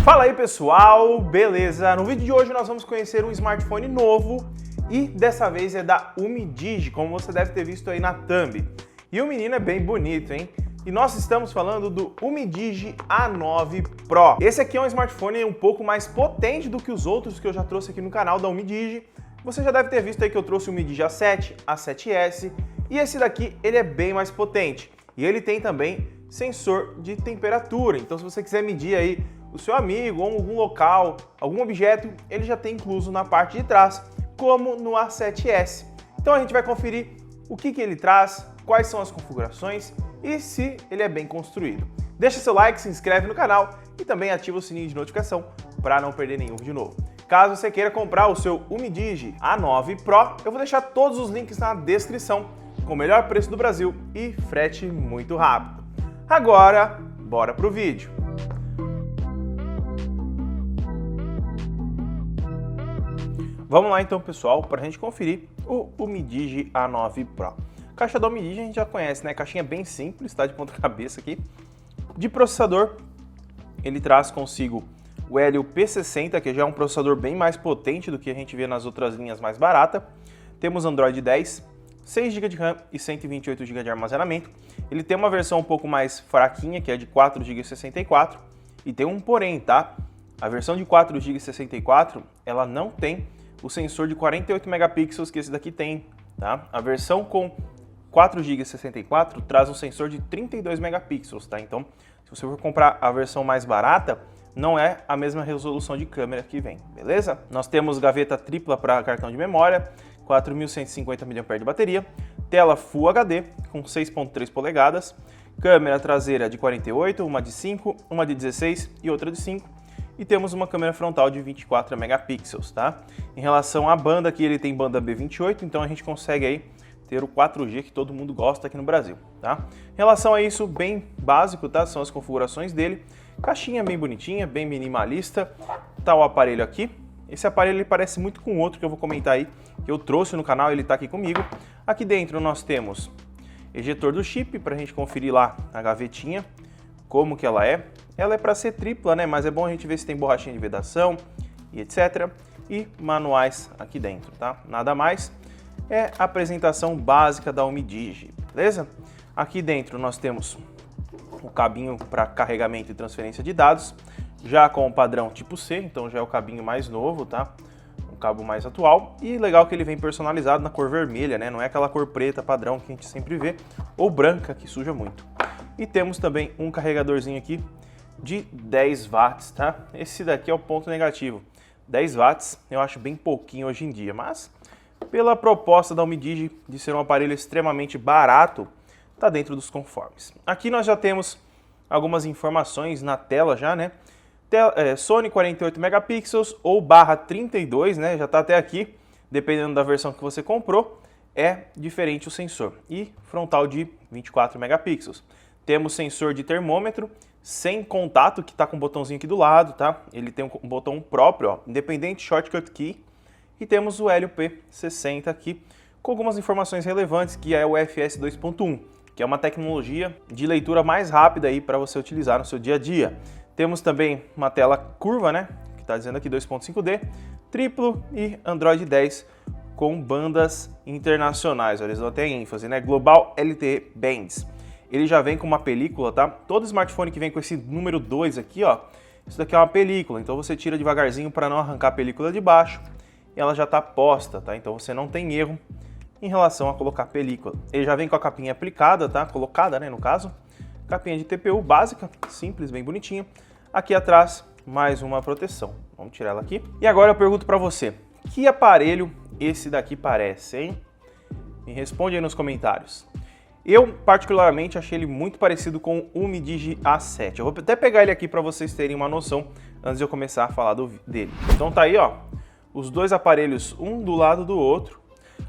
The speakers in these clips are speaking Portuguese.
Fala aí pessoal, beleza? No vídeo de hoje nós vamos conhecer um smartphone novo e dessa vez é da Umidigi, como você deve ter visto aí na thumb. E o menino é bem bonito, hein? E nós estamos falando do Umidigi A9 Pro. Esse aqui é um smartphone um pouco mais potente do que os outros que eu já trouxe aqui no canal da Umidigi. Você já deve ter visto aí que eu trouxe o Umidigi A7, A7S e esse daqui ele é bem mais potente. E ele tem também sensor de temperatura, então se você quiser medir aí o seu amigo ou algum local, algum objeto, ele já tem incluso na parte de trás, como no A7S. Então a gente vai conferir o que ele traz, quais são as configurações e se ele é bem construído. Deixa seu like, se inscreve no canal e também ativa o sininho de notificação para não perder nenhum vídeo novo. Caso você queira comprar o seu Umidigi A9 Pro, eu vou deixar todos os links na descrição, com o melhor preço do Brasil e frete muito rápido. Agora, bora pro vídeo. Vamos lá então, pessoal, para a gente conferir o Umidigi A9 Pro. Caixa da Umidigi a gente já conhece, né? Caixinha bem simples, tá de ponta cabeça aqui. De processador, ele traz consigo o Helio P60, que já é um processador bem mais potente do que a gente vê nas outras linhas mais baratas. Temos Android 10, 6 GB de RAM e 128 GB de armazenamento. Ele tem uma versão um pouco mais fraquinha, que é de 4 GB e 64, e tem um porém, tá? A versão de 4 GB e 64, ela não tem o sensor de 48 megapixels que esse daqui tem, tá? A versão com 4 GB e 64 traz um sensor de 32 megapixels, tá? Então, se você for comprar a versão mais barata, não é a mesma resolução de câmera que vem, beleza? Nós temos gaveta tripla para cartão de memória, 4.150 mAh de bateria, tela Full HD com 6.3 polegadas, câmera traseira de 48, uma de 5, uma de 16 e outra de 5, e temos uma câmera frontal de 24 megapixels, tá? Em relação à banda aqui, ele tem banda B28, então a gente consegue aí ter o 4G que todo mundo gosta aqui no Brasil, tá? Em relação a isso, bem básico, tá? São as configurações dele. Caixinha bem bonitinha, bem minimalista. Tá o aparelho aqui. Esse aparelho ele parece muito com outro que eu vou comentar aí, que eu trouxe no canal, ele tá aqui comigo. Aqui dentro nós temos ejetor do chip, pra gente conferir lá a gavetinha, como que ela é. Ela é para ser tripla, né? Mas é bom a gente ver se tem borrachinha de vedação e etc. E manuais aqui dentro, tá? Nada mais. É a apresentação básica da Umidigi, beleza? Aqui dentro nós temos o cabinho para carregamento e transferência de dados, já com o padrão tipo C, então já é o cabinho mais novo, tá? Um cabo mais atual. E legal que ele vem personalizado na cor vermelha, né? Não é aquela cor preta padrão que a gente sempre vê, ou branca, que suja muito. E temos também um carregadorzinho aqui de 10 watts, tá? Esse daqui é o ponto negativo. 10 watts eu acho bem pouquinho hoje em dia, mas pela proposta da Umidigi de ser um aparelho extremamente barato, tá dentro dos conformes. Aqui nós já temos algumas informações na tela já, né? Sony 48 megapixels ou /32, né? Já tá até aqui, dependendo da versão que você comprou, é diferente o sensor. E frontal de 24 megapixels. Temos sensor de termômetro sem contato, que tá com o botãozinho aqui do lado, tá? Ele tem um botão próprio, ó, independente shortcut key. E temos o Helio P60 aqui, com algumas informações relevantes, que é o UFS 2.1, que é uma tecnologia de leitura mais rápida aí para você utilizar no seu dia a dia. Temos também uma tela curva, né, que está dizendo aqui 2.5D, triplo e Android 10 com bandas internacionais. Olha, eles dão até ênfase, né, Global LTE Bands. Ele já vem com uma película, tá? Todo smartphone que vem com esse número 2 aqui, ó, isso daqui é uma película, então você tira devagarzinho para não arrancar a película de baixo. E ela já está posta, tá? Então você não tem erro em relação a colocar película. Ele já vem com a capinha aplicada, tá? Colocada, né, no caso. Capinha de TPU básica, simples, bem bonitinha. Aqui atrás, mais uma proteção. Vamos tirar ela aqui. E agora eu pergunto para você, que aparelho esse daqui parece, hein? Me responde aí nos comentários. Eu, particularmente, achei ele muito parecido com o Umidigi A7. Eu vou até pegar ele aqui para vocês terem uma noção antes de eu começar a falar dele. Então tá aí, ó. Os dois aparelhos, um do lado do outro.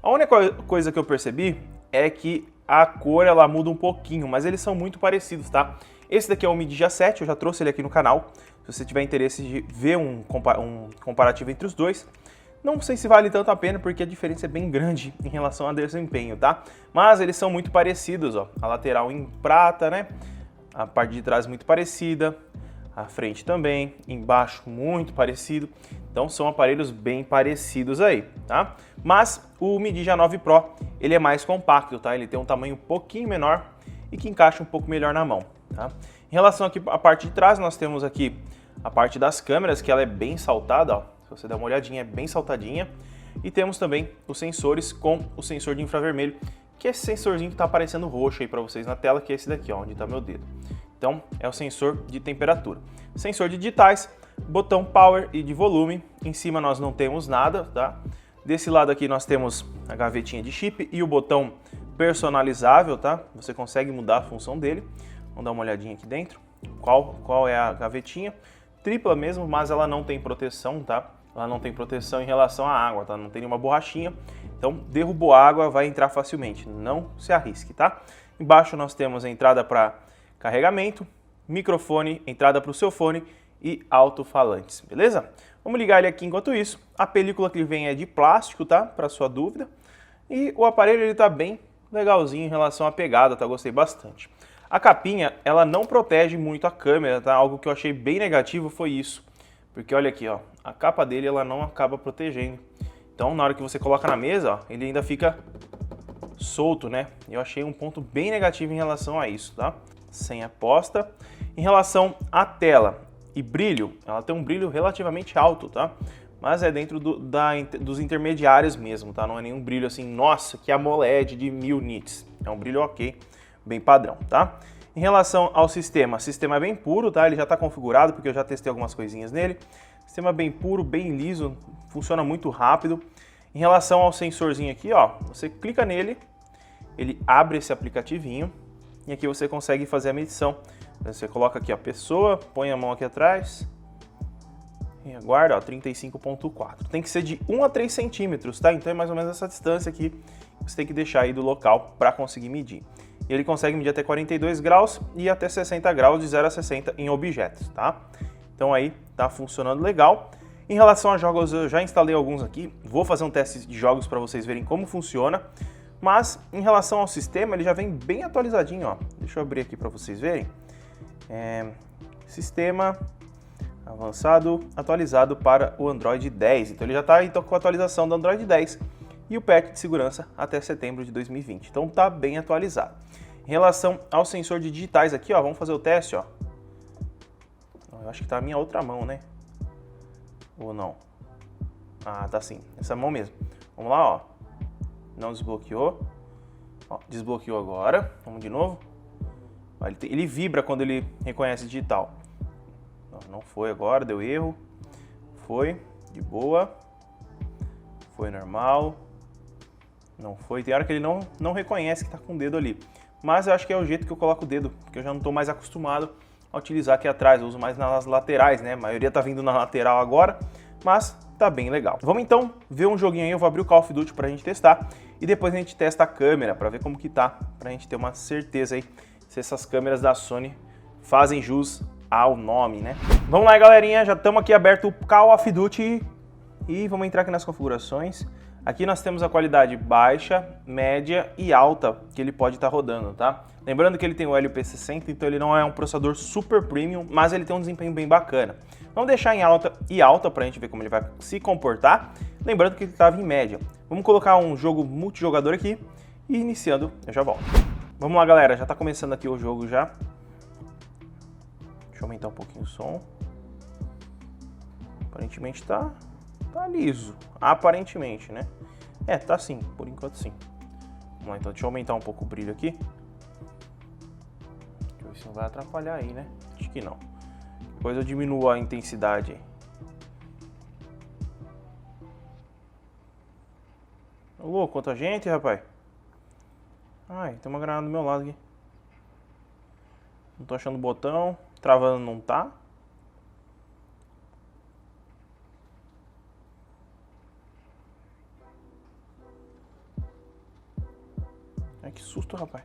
A única coisa que eu percebi é que a cor ela muda um pouquinho, mas eles são muito parecidos, tá? Esse daqui é o Umidigi A7, eu já trouxe ele aqui no canal. Se você tiver interesse de ver um comparativo entre os dois, não sei se vale tanto a pena porque a diferença é bem grande em relação ao desempenho, tá? Mas eles são muito parecidos, ó. A lateral em prata, né? A parte de trás muito parecida. A frente também, embaixo muito parecido. Então são aparelhos bem parecidos aí, tá? Mas o Midigi A9 Pro, ele é mais compacto, tá? Ele tem um tamanho um pouquinho menor e que encaixa um pouco melhor na mão, tá? Em relação aqui à parte de trás, nós temos aqui a parte das câmeras, que ela é bem saltada, ó. Se você der uma olhadinha, é bem saltadinha. E temos também os sensores com o sensor de infravermelho, que é esse sensorzinho que está aparecendo roxo aí para vocês na tela, que é esse daqui, ó, onde está meu dedo. Então, é o sensor de temperatura. Sensor de digitais, botão power e de volume. Em cima nós não temos nada, tá? Desse lado aqui nós temos a gavetinha de chip e o botão personalizável, tá? Você consegue mudar a função dele. Vamos dar uma olhadinha aqui dentro. Qual é a gavetinha? Tripla mesmo, mas ela não tem proteção, tá? Ela não tem proteção em relação à água, tá? Não tem nenhuma borrachinha. Então, derrubou a água, vai entrar facilmente. Não se arrisque, tá? Embaixo nós temos a entrada para carregamento, microfone, entrada para o seu fone e alto-falantes, beleza? Vamos ligar ele aqui enquanto isso. A película que vem é de plástico, tá? Para sua dúvida. E o aparelho ele tá bem legalzinho em relação à pegada, tá? Gostei bastante. A capinha, ela não protege muito a câmera, tá? Algo que eu achei bem negativo foi isso. Porque olha aqui, ó, a capa dele ela não acaba protegendo. Então, na hora que você coloca na mesa, ó, ele ainda fica solto, né? Eu achei um ponto bem negativo em relação a isso, tá? Sem aposta. Em relação à tela e brilho, ela tem um brilho relativamente alto, tá? Mas é dentro dos intermediários mesmo, tá? Não é nenhum brilho assim, nossa, que AMOLED de 1000 nits. É um brilho ok, bem padrão, tá? Em relação ao sistema, o sistema é bem puro, tá? Ele já está configurado porque eu já testei algumas coisinhas nele. Sistema bem puro, bem liso, funciona muito rápido. Em relação ao sensorzinho aqui, ó, você clica nele, ele abre esse aplicativinho e aqui você consegue fazer a medição. Você coloca aqui a pessoa, põe a mão aqui atrás e aguarda, ó, 35.4. Tem que ser de 1 a 3 centímetros, tá? Então é mais ou menos essa distância aqui que você tem que deixar aí do local para conseguir medir. E ele consegue medir até 42 graus e até 60 graus, de 0 a 60 em objetos, tá? Então aí tá funcionando legal. Em relação a jogos, eu já instalei alguns aqui, vou fazer um teste de jogos para vocês verem como funciona. Mas em relação ao sistema, ele já vem bem atualizadinho, ó. Deixa eu abrir aqui para vocês verem. Sistema avançado, atualizado para o Android 10. Então ele já está com a atualização do Android 10 e o patch de segurança até setembro de 2020. Então tá bem atualizado. Em relação ao sensor de digitais aqui, ó, vamos fazer o teste, ó. Eu acho que tá a minha outra mão, né? Ou não? Ah, tá sim. Essa mão mesmo. Vamos lá, ó. Não desbloqueou. Ó, desbloqueou agora. Vamos de novo. Ó, ele vibra quando ele reconhece digital. Não foi agora, deu erro. Foi, de boa. Foi normal. Não foi. Tem hora que ele não reconhece que tá com o dedo ali. Mas eu acho que é o jeito que eu coloco o dedo, porque eu já não tô mais acostumado a utilizar aqui atrás. Eu uso mais nas laterais, né? A maioria tá vindo na lateral agora, mas tá bem legal. Vamos então ver um joguinho aí. Eu vou abrir o Call of Duty pra gente testar e depois a gente testa a câmera pra ver como que tá, pra gente ter uma certeza aí se essas câmeras da Sony fazem jus ao nome, né? Vamos lá, galerinha, já estamos aqui aberto o Call of Duty e vamos entrar aqui nas configurações. Aqui nós temos a qualidade baixa, média e alta que ele pode estar rodando, tá? Lembrando que ele tem o Helio P60, então ele não é um processador super premium, mas ele tem um desempenho bem bacana. Vamos deixar em alta e alta para a gente ver como ele vai se comportar. Lembrando que ele estava em média. Vamos colocar um jogo multijogador aqui e iniciando, eu já volto. Vamos lá, galera, já está começando aqui o jogo já. Deixa eu aumentar um pouquinho o som. Aparentemente tá liso. Aparentemente, né? Tá sim, por enquanto sim. Vamos lá, então deixa eu aumentar um pouco o brilho aqui. Deixa eu ver se não vai atrapalhar aí, né? Acho que não. Depois eu diminuo a intensidade. Ô, louco, quanta gente, rapaz. Ai, tem uma granada do meu lado aqui. Não tô achando o botão. Travando não tá. Ai, que susto, rapaz.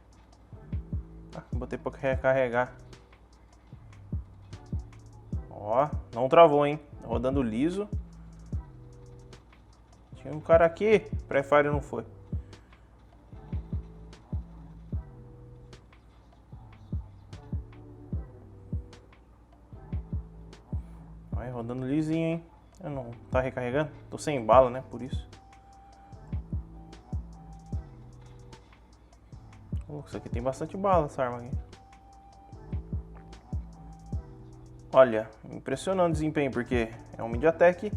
Botei pra recarregar. Ó, não travou, hein? Rodando liso. Tinha um cara aqui. Pré-fire não foi. Vai rodando lisinho, hein? Eu não tá recarregando? Tô sem bala, né? Por isso. Isso aqui tem bastante bala, essa arma aqui. Olha, impressionante o desempenho, porque é um MediaTek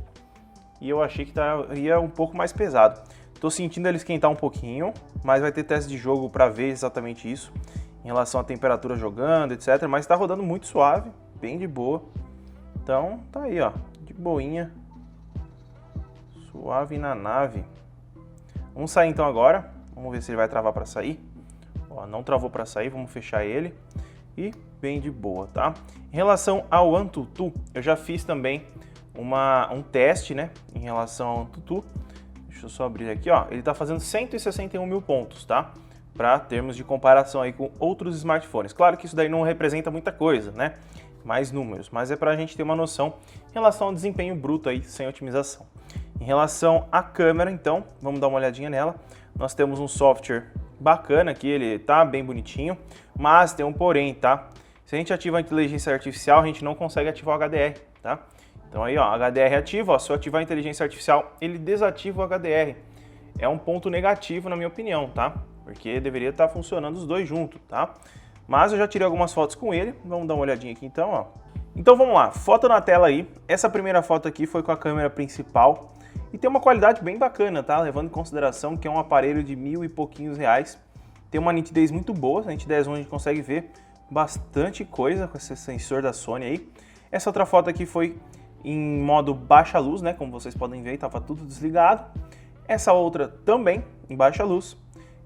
e eu achei que ia um pouco mais pesado. Tô sentindo ele esquentar um pouquinho, mas vai ter teste de jogo para ver exatamente isso, em relação à temperatura jogando, etc. Mas tá rodando muito suave, bem de boa. Então, tá aí, ó, de boinha, suave na nave. Vamos sair então agora, vamos ver se ele vai travar para sair. Ó, não travou para sair, vamos fechar ele. E bem de boa, tá? Em relação ao AnTuTu, eu já fiz também um teste, né? Em relação ao AnTuTu. Deixa eu só abrir aqui, ó. Ele tá fazendo 161 mil pontos, tá? Para termos de comparação aí com outros smartphones. Claro que isso daí não representa muita coisa, né? Mais números, mas é pra gente ter uma noção em relação ao desempenho bruto aí, sem otimização. Em relação à câmera, então, vamos dar uma olhadinha nela. Nós temos um software bacana aqui, ele tá bem bonitinho, mas tem um porém, tá? Se a gente ativa a inteligência artificial, a gente não consegue ativar o HDR, tá? Então aí, ó, HDR ativo, ó, se eu ativar a inteligência artificial, ele desativa o HDR. É um ponto negativo, na minha opinião, tá? Porque deveria estar funcionando os dois juntos, tá? Mas eu já tirei algumas fotos com ele, vamos dar uma olhadinha aqui então, ó. Então vamos lá, foto na tela aí. Essa primeira foto aqui foi com a câmera principal. E tem uma qualidade bem bacana, tá? Levando em consideração que é um aparelho de R$1.000 e pouquinhos. Tem uma nitidez muito boa, a nitidez onde a gente consegue ver bastante coisa com esse sensor da Sony aí. Essa outra foto aqui foi em modo baixa luz, né? Como vocês podem ver, estava tudo desligado. Essa outra também em baixa luz.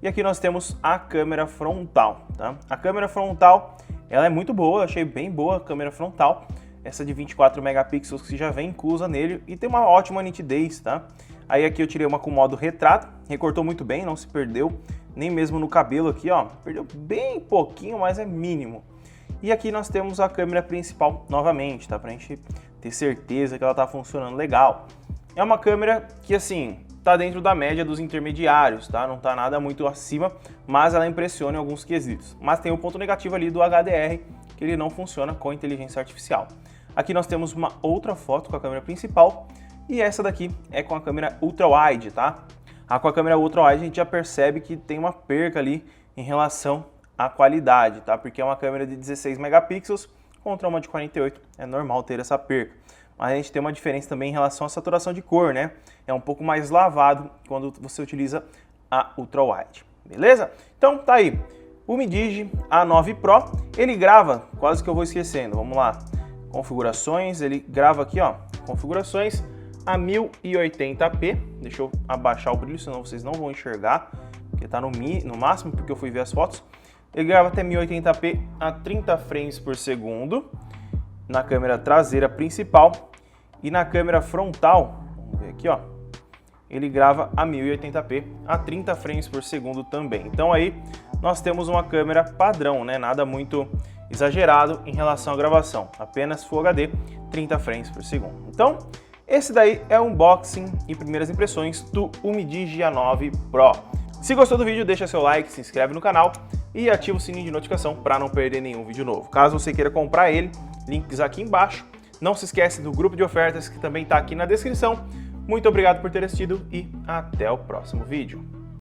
E aqui nós temos a câmera frontal, tá? A câmera frontal, ela é muito boa, eu achei bem boa a câmera frontal. Essa de 24 megapixels que já vem inclusa nele e tem uma ótima nitidez, tá? Aí aqui eu tirei uma com modo retrato, recortou muito bem, não se perdeu, nem mesmo no cabelo aqui, ó. Perdeu bem pouquinho, mas é mínimo. E aqui nós temos a câmera principal novamente, tá? Pra gente ter certeza que ela tá funcionando legal. É uma câmera que, assim, tá dentro da média dos intermediários, tá? Não tá nada muito acima, mas ela impressiona em alguns quesitos. Mas tem um ponto negativo ali do HDR, que ele não funciona com inteligência artificial. Aqui nós temos uma outra foto com a câmera principal e essa daqui é com a câmera ultra-wide, tá? Com a câmera ultra-wide a gente já percebe que tem uma perca ali em relação à qualidade, tá? Porque é uma câmera de 16 megapixels contra uma de 48, é normal ter essa perca. Mas a gente tem uma diferença também em relação à saturação de cor, né? É um pouco mais lavado quando você utiliza a ultra-wide, beleza? Então tá aí, o Midigi A9 Pro, ele grava, quase que eu vou esquecendo, vamos lá. Configurações, ele grava aqui, ó, configurações a 1080p. Deixa eu abaixar o brilho, senão vocês não vão enxergar, porque tá no máximo, porque eu fui ver as fotos. Ele grava até 1080p a 30 frames por segundo na câmera traseira principal e na câmera frontal, vamos ver aqui, ó, ele grava a 1080p a 30 frames por segundo também. Então aí nós temos uma câmera padrão, né? Nada muito exagerado em relação à gravação, apenas Full HD, 30 frames por segundo. Então, esse daí é o unboxing e primeiras impressões do Midigi A9 Pro. Se gostou do vídeo, deixa seu like, se inscreve no canal e ativa o sininho de notificação para não perder nenhum vídeo novo. Caso você queira comprar ele, links aqui embaixo. Não se esquece do grupo de ofertas que também está aqui na descrição. Muito obrigado por ter assistido e até o próximo vídeo.